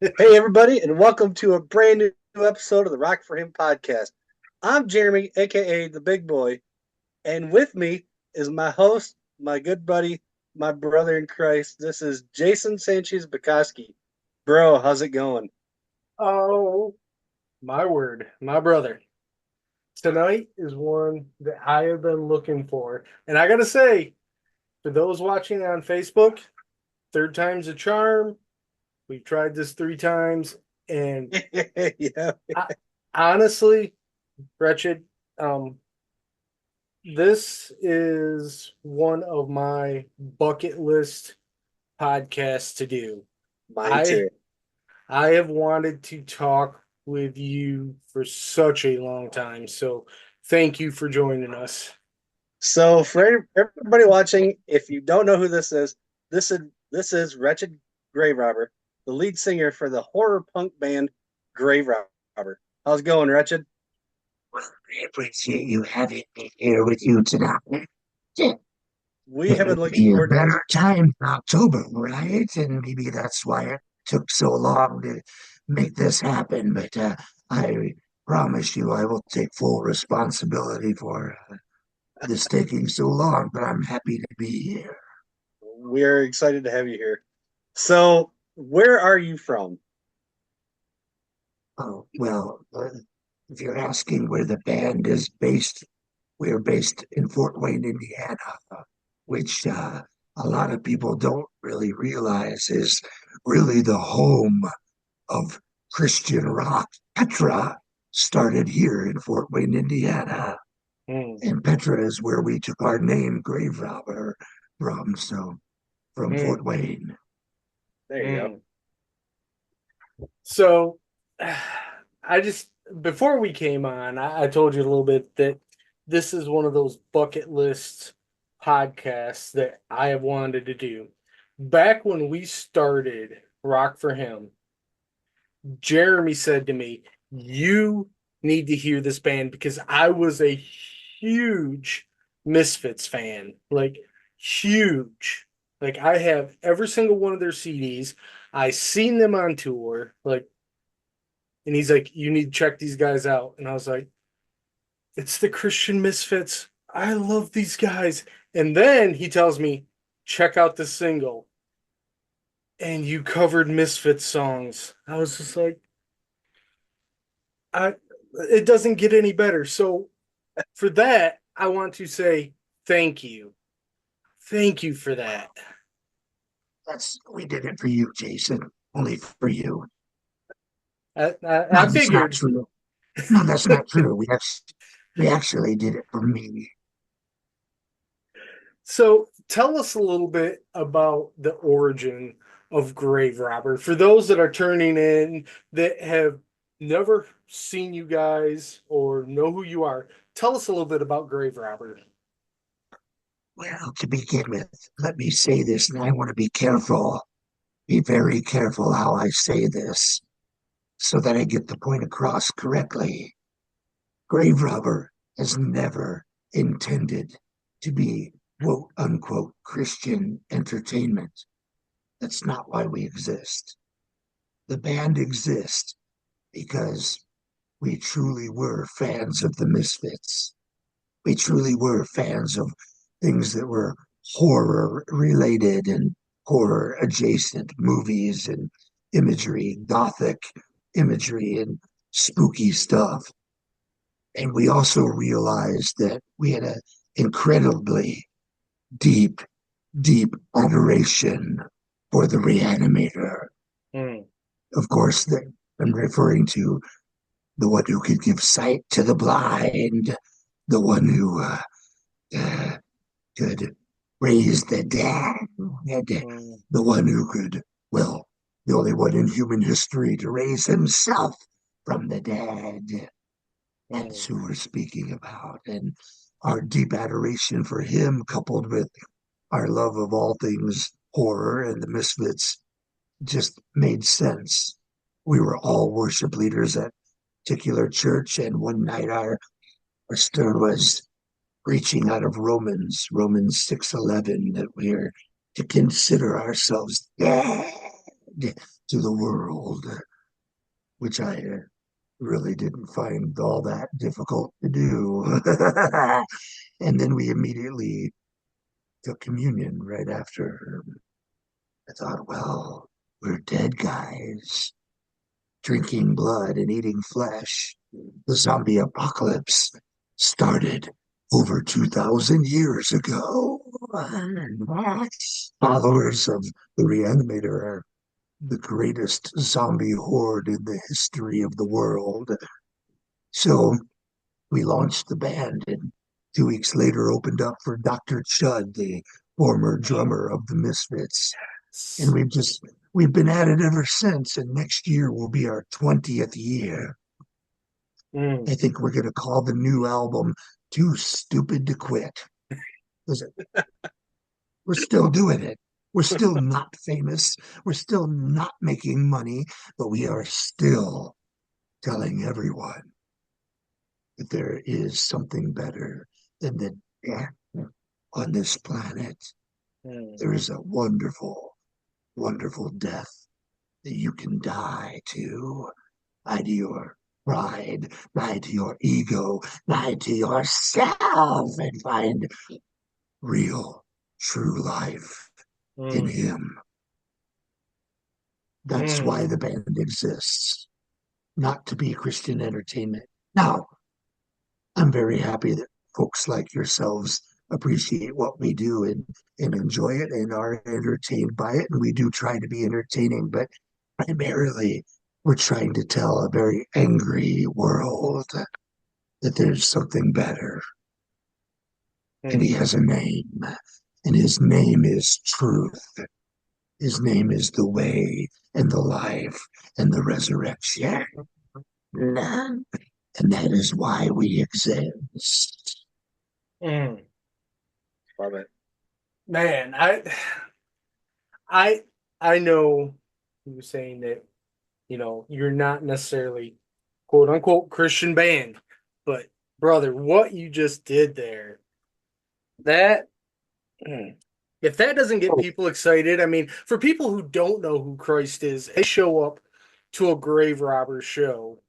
Hey, everybody, and welcome to a brand new episode of the Rock for Him podcast. I'm Jeremy, aka the Big Boy, and with me is my host, my good buddy, my brother in Christ. This is Jason Sanchez Bukowski. Bro, how's it going? Oh, my word, my brother. Tonight is one that I have been looking for. And I got to say, for those watching on Facebook, third time's a charm. We've tried this three times. And Yeah, I, honestly, Wretched, um, this is one of my bucket list podcasts to do. mine I too. I have wanted to talk with you for such a long time. So thank you for joining us. So, for everybody watching, if you don't know who this is this is Wretched Grave Robber, the lead singer for the horror punk band Grave Robber. How's it going, Wretched? Well, I appreciate you having me here with you tonight. Yeah, We have been couldn't looking be a forward to this. better time in October, right? And maybe that's why it took so long to make this happen. But I promise you, I will take full responsibility for this taking so long. But I'm happy to be here. We're excited to have you here. So, where are you from? Oh, well, if you're asking where the band is based, we're based in Fort Wayne, Indiana, which a lot of people don't really realize is really the home of Christian rock. Petra started here in Fort Wayne, Indiana, Mm, and Petra is where we took our name, Grave Robber, from. So from mm, Fort Wayne. There you go. mm. So I just, before we came on, I told you a little bit that this is one of those bucket list podcasts that I have wanted to do. Back when we started Rock for Him, Jeremy said to me, "You need to hear this band because I was a huge Misfits fan, like huge. Like I have every single one of their CDs. I seen them on tour, like, and he's like, "You need to check these guys out." And I was like, "It's the Christian Misfits. I love these guys." And then he tells me, "Check out the single." And you covered Misfits songs. I was just like, I it doesn't get any better. So for that, I want to say thank you. Thank you for that. That's we did it for you, Jason. Only for you. I No, that's not figured. true. No, that's not true. We actually did it for me. So tell us a little bit about the origin of Grave Robber. For those that are turning in that have never seen you guys or know who you are, tell us a little bit about Grave Robber. Well, to begin with, let me say this, and I want to be careful. Be very careful how I say this so that I get the point across correctly. Grave Robber has never intended to be quote unquote Christian entertainment. That's not why we exist. The band exists because we truly were fans of the Misfits. We truly were fans of things that were horror related and horror adjacent movies and imagery, gothic imagery and spooky stuff. And we also realized that we had an incredibly deep, deep adoration for the Reanimator. Hmm. Of course, I'm referring to the one who could give sight to the blind, the one who uh, could raise the dead, and Hmm. the one who could, well, the only one in human history to raise himself from the dead. That's Hmm. who we're speaking about. And our deep adoration for him, coupled with our love of all things horror and the Misfits, just made sense. We were all worship leaders at a particular church, and one night our pastor was preaching out of Romans 6:11, that we're to consider ourselves dead to the world, which I really didn't find all that difficult to do. And then we immediately took communion right after. I thought, well, we're dead guys, drinking blood and eating flesh. The zombie apocalypse started over 2,000 years ago. Followers of the Reanimator are the greatest zombie horde in the history of the world. So we launched the band, and 2 weeks later opened up for Dr. Chud, the former drummer of the Misfits. And we've been at it ever since, and next year will be our 20th year. I think we're going to call the new album Too Stupid to Quit. We're still doing it. We're still not famous. We're still not making money, but we are still telling everyone that there is something better than the death on this planet. There is a wonderful, wonderful death that you can die to. Die to your pride, die to your ego, die to yourself, and find real, true life in him. That's why the band exists, not to be Christian entertainment. Now, I'm very happy that folks like yourselves appreciate what we do and enjoy it and are entertained by it. And we do try to be entertaining, but primarily we're trying to tell a very angry world that there's something better. And he has a name, and his name is truth. His name is the way and the life and the resurrection. And that is why we exist. Love it. Man, I know you were saying that, you're not necessarily quote unquote Christian band, but brother, what you just did there, that if that doesn't get people excited, I mean, for people who don't know who Christ is, they show up to a grave robber show.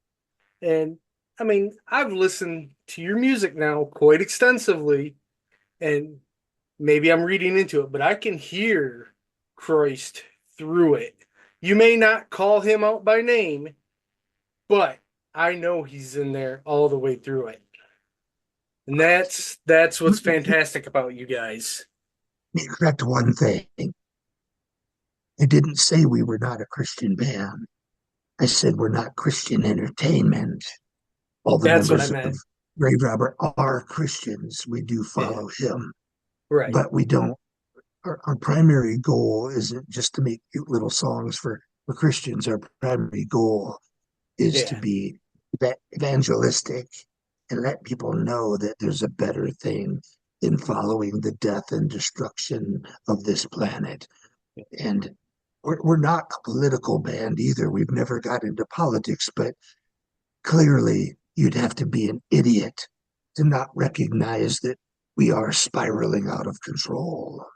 And I mean, I've listened to your music now quite extensively, and maybe I'm reading into it, but I can hear Christ through it. You may not call him out by name, but I know he's in there all the way through it. And that's what's fantastic about you guys. Correct one thing. I didn't say we were not a Christian band. I said we're not Christian entertainment. All the That's what I members meant. of Grave Robber are Christians. We do follow him, Right. but we don't. Our primary goal isn't just to make cute little songs for Christians. Our primary goal is to be evangelistic and let people know that there's a better thing than following the death and destruction of this planet. And we're not a political band either. We've never got into politics, but clearly you'd have to be an idiot to not recognize that we are spiraling out of control.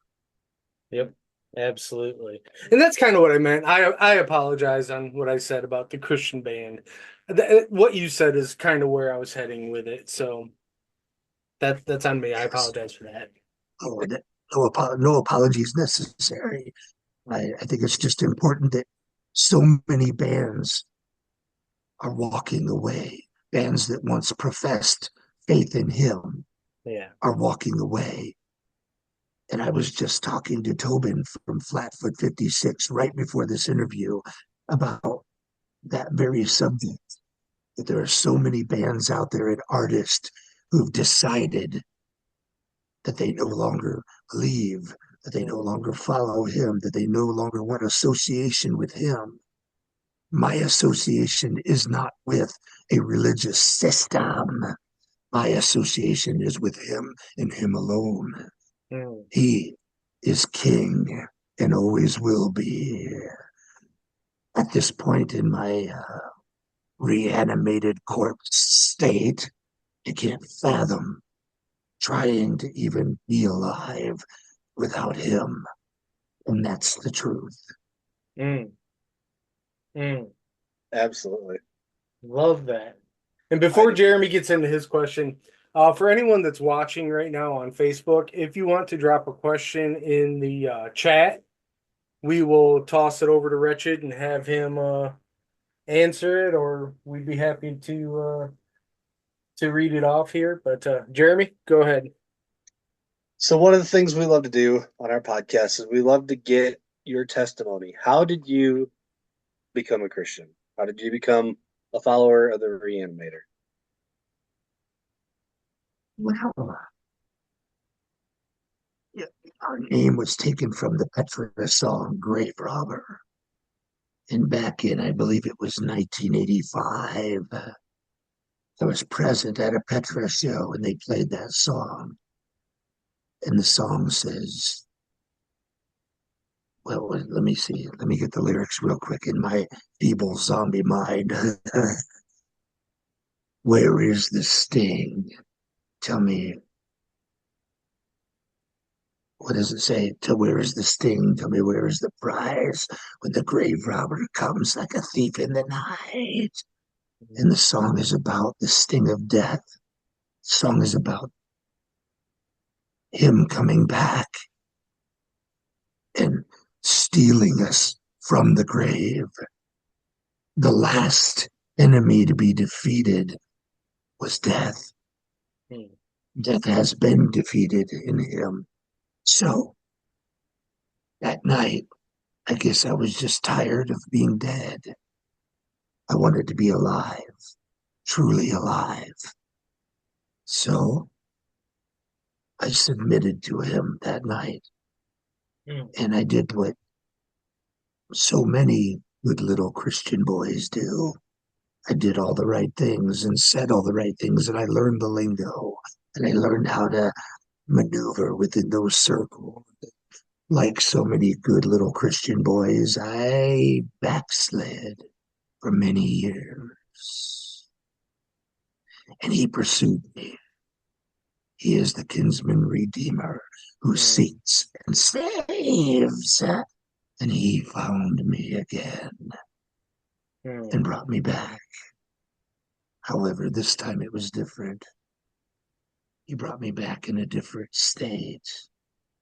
Yep, absolutely. And that's kind of what I meant. I apologize on what I said about the Christian band. What you said is kind of where I was heading with it. So that's on me. I apologize for that. Oh, no apologies necessary. I think it's just important that so many bands are walking away. Bands that once professed faith in him are walking away. And I was just talking to Tobin from Flatfoot 56 right before this interview about that very subject. That there are so many bands out there and artists who've decided that they no longer believe, that they no longer follow him, that they no longer want association with him. My association is not with a religious system. My association is with him and him alone. He is king and always will be. At this point in my reanimated corpse state, I can't fathom trying to even be alive without him. And that's the truth. Mm, Absolutely. love that. And I before do. Jeremy gets into his question, for anyone that's watching right now on Facebook, if you want to drop a question in the chat, we will toss it over to Wretched and have him answer it, or we'd be happy to read it off here. But Jeremy, go ahead. So one of the things we love to do on our podcast is we love to get your testimony. How did you become a Christian? How did you become a follower of the Reanimator? Well, yeah, our name was taken from the Petra song Grave Robber. And back in, I believe it was 1985, I was present at a Petra show and they played that song. And the song says, well, let me see. Let me get the lyrics real quick in my feeble zombie mind. Where is the sting? Tell me, what does it say? Where is the sting? Tell me, where is the prize? When the grave robber comes like a thief in the night. And the song is about the sting of death. The song is about him coming back and stealing us from the grave. The last enemy to be defeated was death. Hmm. Death has been defeated in him. So that night, I guess I was just tired of being dead. I wanted to be alive, truly alive. So I submitted to him that night, Hmm. and I did what so many good little Christian boys do. I did all the right things and said all the right things, and I learned the lingo, and I learned how to maneuver within those circles. Like so many good little Christian boys, I backslid for many years, and he pursued me. He is the kinsman redeemer who Hmm. seeks and saves, and he found me again Hmm. and brought me back. However, this time it was different. He brought me back in a different state,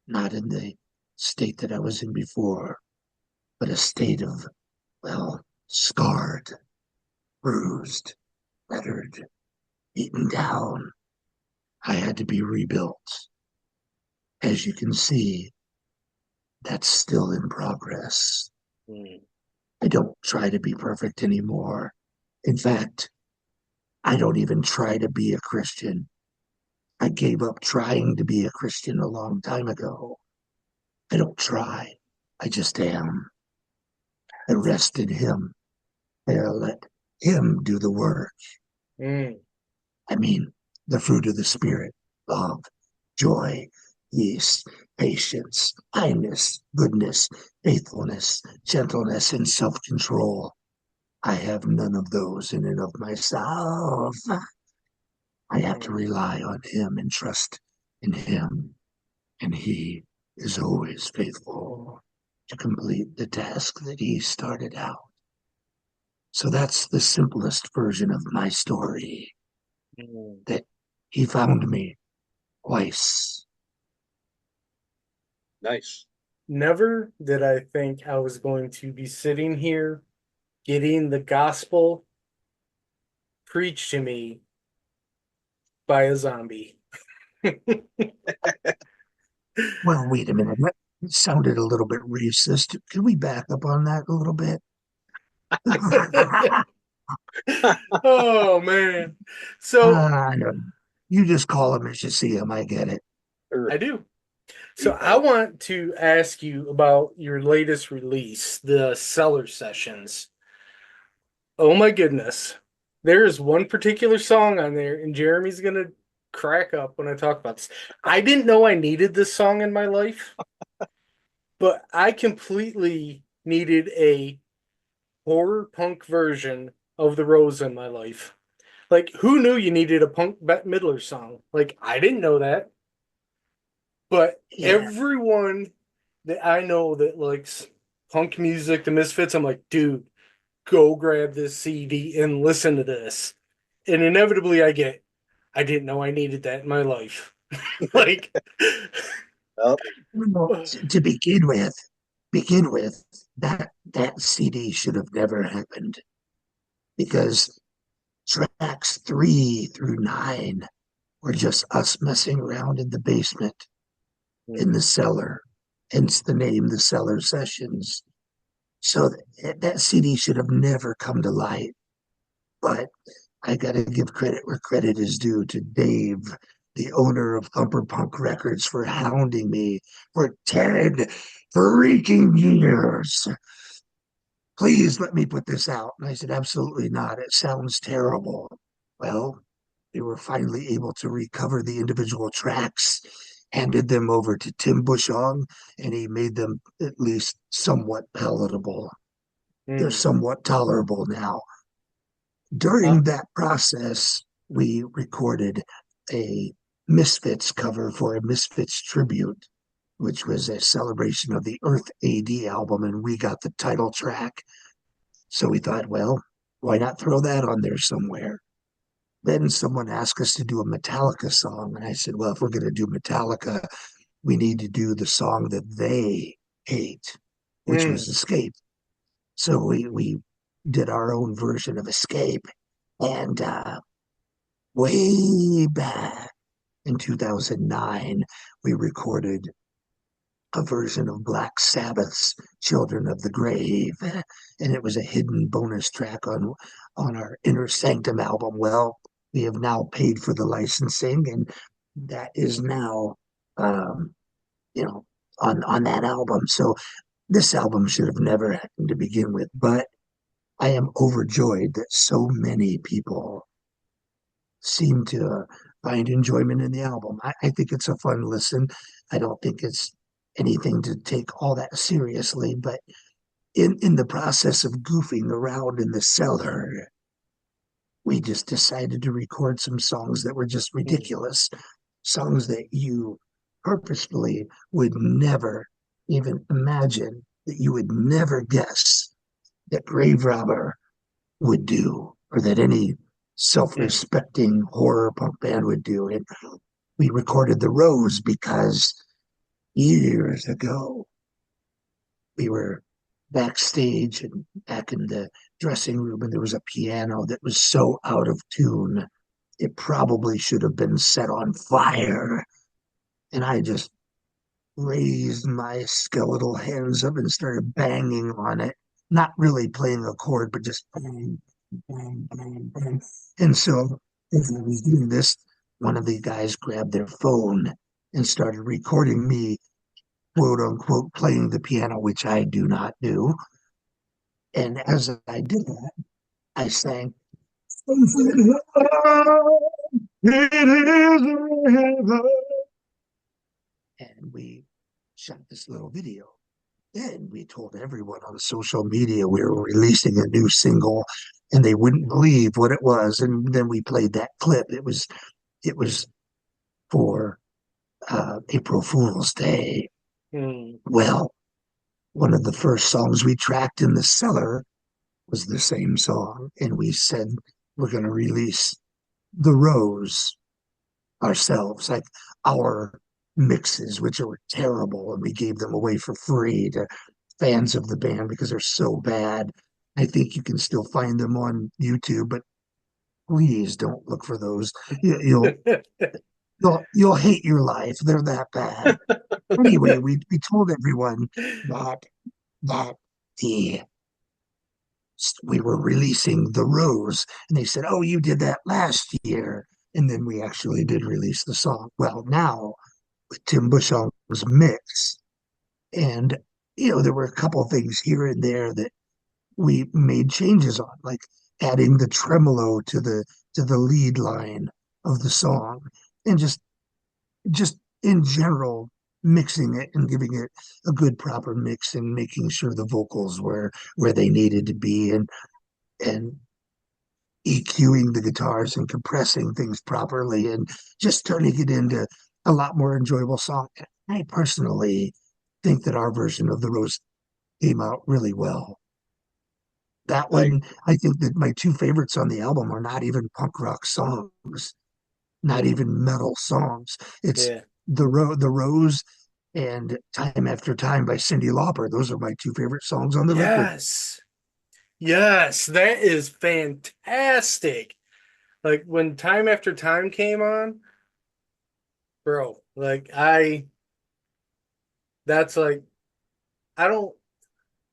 not in the state that I was in before, but a state of, well, scarred, bruised, battered, beaten down. I had to be rebuilt. As you can see, that's still in progress. Hmm. I don't try to be perfect anymore. In fact, I don't even try to be a Christian. I gave up trying to be a Christian a long time ago. I don't try. I just am. I rest in Him. I let Him do the work. Hmm. I mean, the fruit of the Spirit: love, joy, peace, patience, kindness, goodness, faithfulness, gentleness, and self control. I have none of those in and of myself. I have to Hmm. rely on Him and trust in Him, and He is always faithful to complete the task that He started out. So that's the simplest version of my story, Hmm. that He found me twice. Nice. Never did I think I was going to be sitting here getting the gospel preached to me by a zombie. Well, wait a minute. That sounded a little bit racist. Can we back up on that a little bit? Oh man. So I know. You just call him as you see him. I get it. I do. So I People. want to ask you about your latest release, the Cellar Sessions. Oh my goodness. There is one particular song on there, and Jeremy's gonna crack up when I talk about this. I didn't know I needed this song in my life, but I completely needed a horror punk version of The Rose in my life. Like, who knew you needed a punk Bette Midler song? Like, I didn't know that. But Yeah. everyone that I know that likes punk music, the Misfits, I'm like, dude, go grab this CD and listen to this. And inevitably I didn't know I needed that in my life. Like, Well, Well, to begin with, that CD should have never happened because tracks 3 through 9 were just us messing around in the basement, in the cellar, hence the name The Cellar Sessions. So that CD should have never come to light. But I got to give credit where credit is due to Dave, the owner of Thumper Punk Records, for hounding me for 10 freaking years. Please let me put this out. And I said, absolutely not. It sounds terrible. Well, they were finally able to recover the individual tracks, handed them over to Tim Bushong, and he made them at least somewhat palatable. They're somewhat tolerable now. During that process, we recorded a Misfits cover for a Misfits tribute, which was a celebration of the Earth AD album, and we got the title track. So we thought, well, why not throw that on there somewhere? Then someone asked us to do a Metallica song, and I said, well, if we're going to do Metallica, we need to do the song that they hate, which was Escape. So we did our own version of Escape, and way back in 2009, we recorded a version of Black Sabbath's Children of the Grave, and it was a hidden bonus track on our Inner Sanctum album. Well, we have now paid for the licensing, and that is now, um, on that album. So this album should have never happened to begin with, but I am overjoyed that so many people seem to find enjoyment in the album. I think it's a fun listen. I don't think it's anything to take all that seriously, but in the process of goofing around in the cellar, we just decided to record some songs that were just ridiculous, songs that you purposefully would never even imagine, that you would never guess that Grave Robber would do, or that any self-respecting horror punk band would do. And we recorded The Rose because years ago we were backstage and back in the dressing room, and there was a piano that was so out of tune it probably should have been set on fire. And I just raised my skeletal hands up and started banging on it, not really playing a chord, but just bang, bang, bang, bang. And so as I was doing this, one of the guys grabbed their phone and started recording me, quote unquote, playing the piano, which I do not do. And as I did that, I sang, "It is heaven." And we shot this little video. Then we told everyone on social media we were releasing a new single, and they wouldn't believe what it was. And then we played that clip. It was for April Fool's Day. Well, one of the first songs we tracked in the cellar was the same song, and we said we're going to release The Rose ourselves, like our mixes, which were terrible, and we gave them away for free to fans of the band because they're so bad. I think you can still find them on YouTube, but please don't look for those. You'll hate your life. They're that bad. Anyway, we told everyone that the we were releasing The Rose, and they said, "Oh, you did that last year." And then we actually did release the song. Well, now with Tim Bushong's mix, and there were a couple of things here and there that we made changes on, like adding the tremolo to the lead line of the song, and just in general mixing it and giving it a good proper mix and making sure the vocals were where they needed to be, and EQing the guitars and compressing things properly and just turning it into a lot more enjoyable song. I personally think that our version of The Rose came out really well. That Like, one, I think that my two favorites on the album are not even punk rock songs, not Mm, even metal songs. It's yeah. The Rose and Time After Time by Cyndi Lauper. Those are my two favorite songs on the record. Yes. Yes, that is fantastic. Like when Time After Time came on, bro, that's like I don't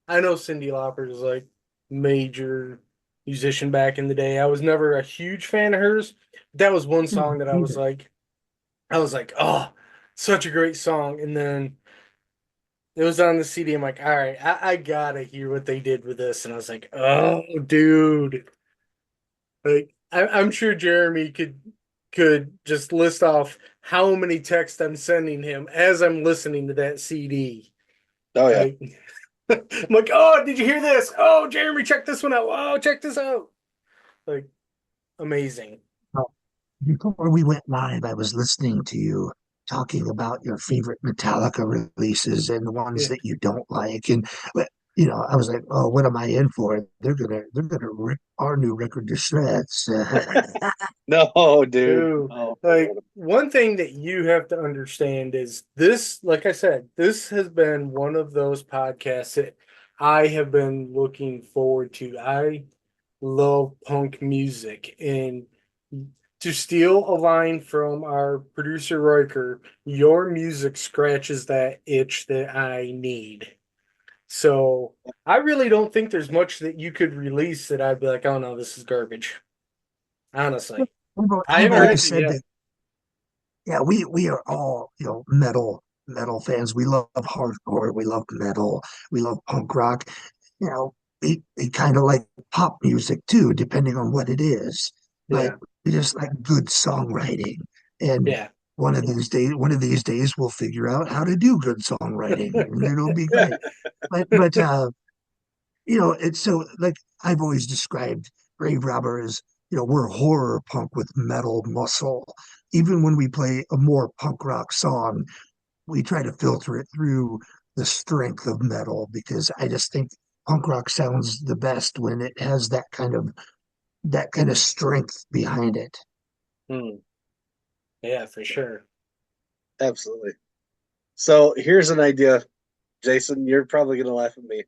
I know Cyndi Lauper is like major musician back in the day. I was never a huge fan of hers. That was one song that Neither. I was like, oh, such a great song. And then it was on the CD. I'm like, all right, I gotta hear what they did with this. And I was like, oh, dude. Like I'm sure Jeremy could just list off how many texts I'm sending him as I'm listening to that CD. oh yeah. Like I'm like, oh, did you hear this? Oh, Jeremy, check this one out. Oh, check this out. Like amazing. Well, before we went live, I was listening to you talking about your favorite Metallica releases and the ones Yeah. that you don't like. And but, I was like, oh, what am I in for? They're gonna rip our new record to shreds. No, dude. Dude, Oh, like one thing that you have to understand is this, like I said, this has been one of those podcasts that I have been looking forward to. I love punk music, and to steal a line from our producer Riker, your music scratches that itch that I need. So I really don't think there's much that you could release that I'd be like, oh no, this is garbage. Honestly. I I've haven't heard always you said yet. that, yeah, we are all, metal fans. We love hardcore, we love metal, we love punk rock. You know, we kind of like pop music too, depending on what it is. But Yeah. we just like good songwriting. And Yeah. one of these days we'll figure out how to do good songwriting and it'll be great. But it's so like I've always described Grave Robber as, we're horror punk with metal muscle. Even when we play a more punk rock song, we try to filter it through the strength of metal because I just think punk rock sounds the best when it has that kind of strength behind it. Hmm. Yeah, for sure. absolutely. So here's an idea, Jason. You're probably gonna laugh at me,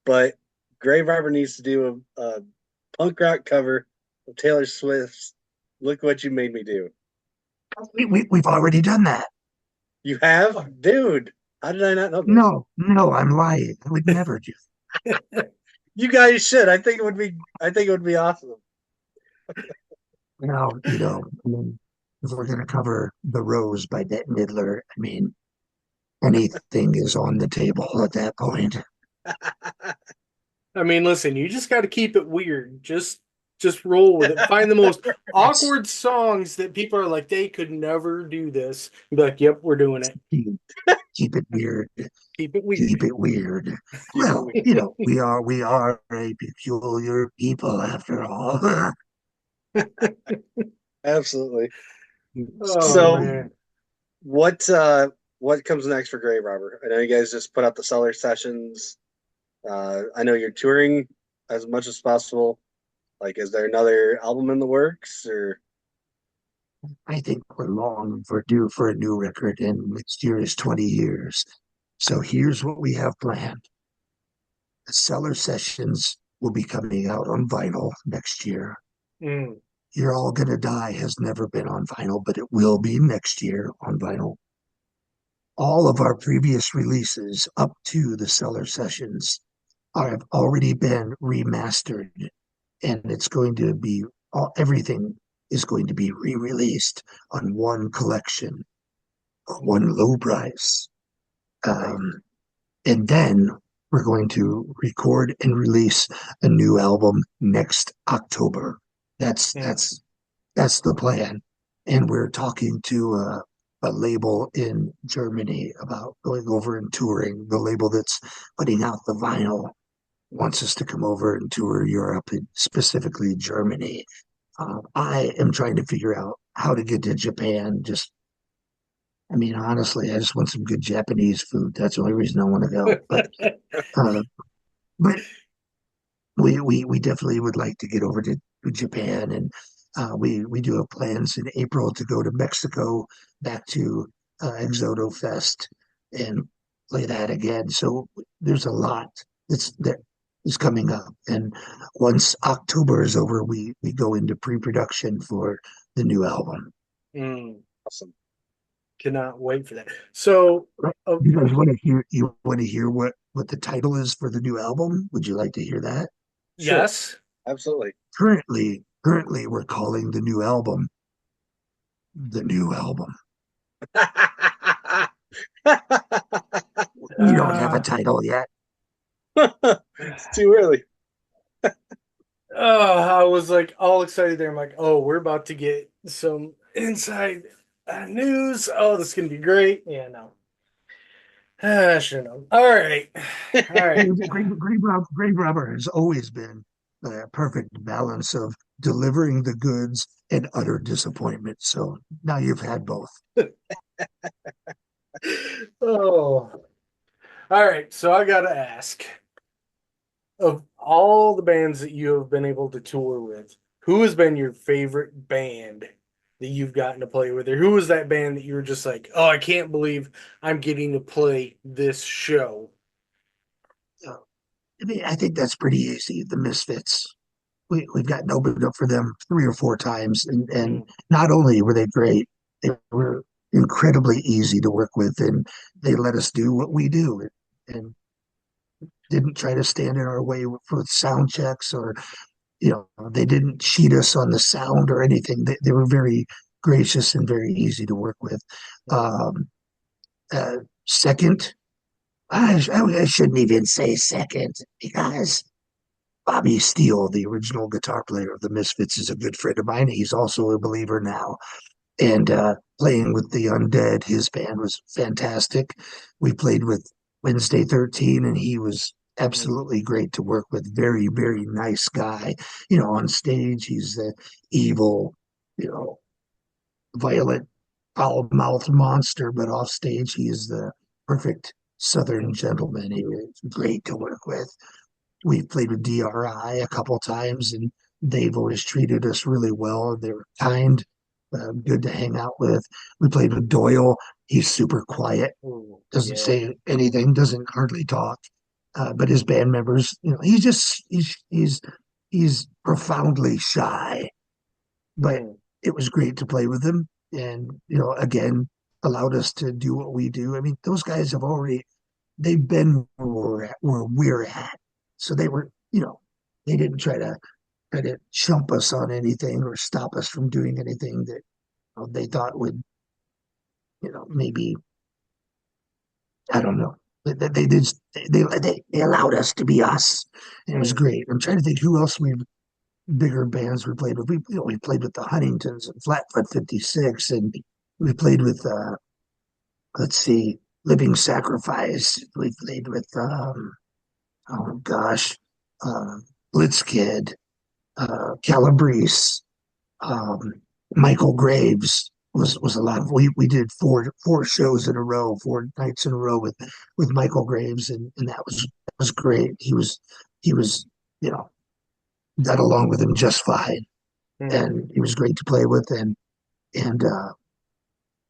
but Grave Robber needs to do a punk rock cover of Taylor Swift's "Look What You Made Me Do." We've already done that. You have, dude. How did I not know this? No, no, I'm lying. I would never do. You guys should. I think it would be. I think it would be awesome. Now, I mean, if we're going to cover The Rose by Bette Midler, I mean, anything is on the table at that point. I mean, listen, you just got to keep it weird. Just roll with it. Find the most That's awkward songs that people are like, they could never do this. And be like, yep, we're doing it. keep it weird. Keep it Keep weird. it weird. Keep it Well, weird. we are a peculiar people after all. Absolutely. Oh So man. what what comes next for Grave Robber? I know you guys just put out the Cellar Sessions. I know you're touring as much as possible. Like, is there another album in the works or? I think we're long overdue for a new record, and next year is 20 years. So here's what we have planned. The Cellar Sessions will be coming out on vinyl next year. Mm, You're All Gonna Die has never been on vinyl, but it will be next year on vinyl. All of our previous releases up to the Cellar Sessions have already been remastered, and it's going to be everything is going to be re-released on one collection, one low price. Nice. And then we're going to record and release a new album next October. That's mm, that's that's the plan. And we're talking to a label in Germany about going over and touring. The label that's putting out the vinyl wants us to come over and tour Europe, and specifically Germany. I am trying to figure out how to get to Japan. I mean, honestly, I just want some good Japanese food. That's the only reason I want to go. But, uh, but we definitely would like to get over to Japan, and we do have plans in April to go to Mexico, back to Exodo Fest, and play that again. So there's a lot that is coming up, and once October is over, we go into pre-production for the new album. Awesome. Cannot wait for that. So, You guys want to hear? You want to hear what the title is for the new album? Would you like to hear that? Sure. yes. Absolutely. Currently, we're calling the new album the new album. We don't have a title yet. It's too early. Oh, I was like all excited there. I'm like, oh, we're about to get some inside news. Oh, this is gonna be great. Yeah, no. I should know. All right. All right. Grave Robber has always been a perfect balance of delivering the goods and utter disappointment. So now you've had both. Oh. All right. So I gotta ask, of all the bands that you have been able to tour with, who has been your favorite band that you've gotten to play with? Or who was that band that you were just like, oh, I can't believe I'm getting to play this show? I mean, I think that's pretty easy. The Misfits. We've gotten opened up for them 3 or 4 times, and not only were they great, they were incredibly easy to work with, and they let us do what we do, and didn't try to stand in our way for sound checks, or they didn't cheat us on the sound or anything. They were very gracious and very easy to work with. Um, Second, I shouldn't even say second, because Bobby Steele, the original guitar player of the Misfits, is a good friend of mine. He's also a believer now. And playing with the Undead, his band was fantastic. We played with Wednesday 13, and he was absolutely great to work with. Very, very nice guy. On stage, he's the evil, violent, foul-mouthed monster, but off stage, he is the perfect Southern gentleman. He was great to work with. We've played with DRI a couple times, and they've always treated us really well. They were kind, good to hang out with. We played with Doyle. He's super quiet, doesn't say anything, doesn't hardly talk. But his band members, he's profoundly shy. But it was great to play with him, and again, allowed us to do what we do. I mean, those guys they've been where we're at. So they were, they didn't try to chump us on anything or stop us from doing anything that they thought would, maybe, I don't know. They allowed us to be us, and it was great. I'm trying to think who else bigger bands we played with. We played with the Huntingtons and Flatfoot 56, and we played with let's see, Living Sacrifice. We played with oh gosh, Blitzkid, Calabrese, Michael Graves was a lot of. We did four shows in a row, 4 nights in a row with Michael Graves, and that was great. He was got along with him just fine, and he was great to play with, and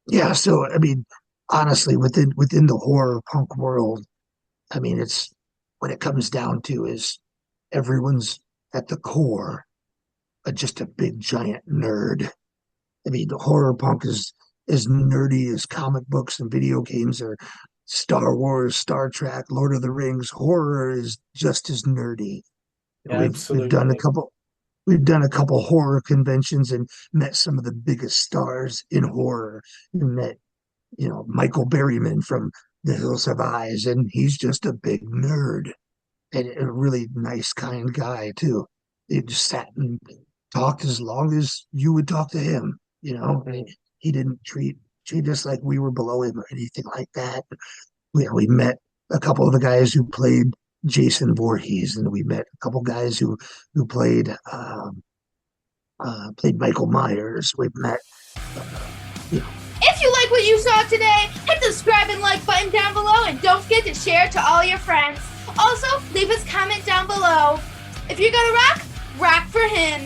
yeah. So I mean, honestly, within the horror punk world, I mean, it's when it comes down to is everyone's at the core just a big giant nerd. I mean, the horror punk is as nerdy as comic books and video games or Star Wars, Star Trek, Lord of the Rings. Horror is just as nerdy. We've done a couple horror conventions and met some of the biggest stars in horror. We met, Michael Berryman from The Hills Have Eyes, and he's just a big nerd and a really nice, kind guy too. He just sat and talked as long as you would talk to him. He didn't treat us like we were below him or anything like that. We met a couple of the guys who played Jason Voorhees, and we met a couple guys who played Michael Myers. We've met. If you like what you saw today, hit the subscribe and like button down below, and don't forget to share it to all your friends. Also, leave us a comment down below. If you're gonna rock, rock for him.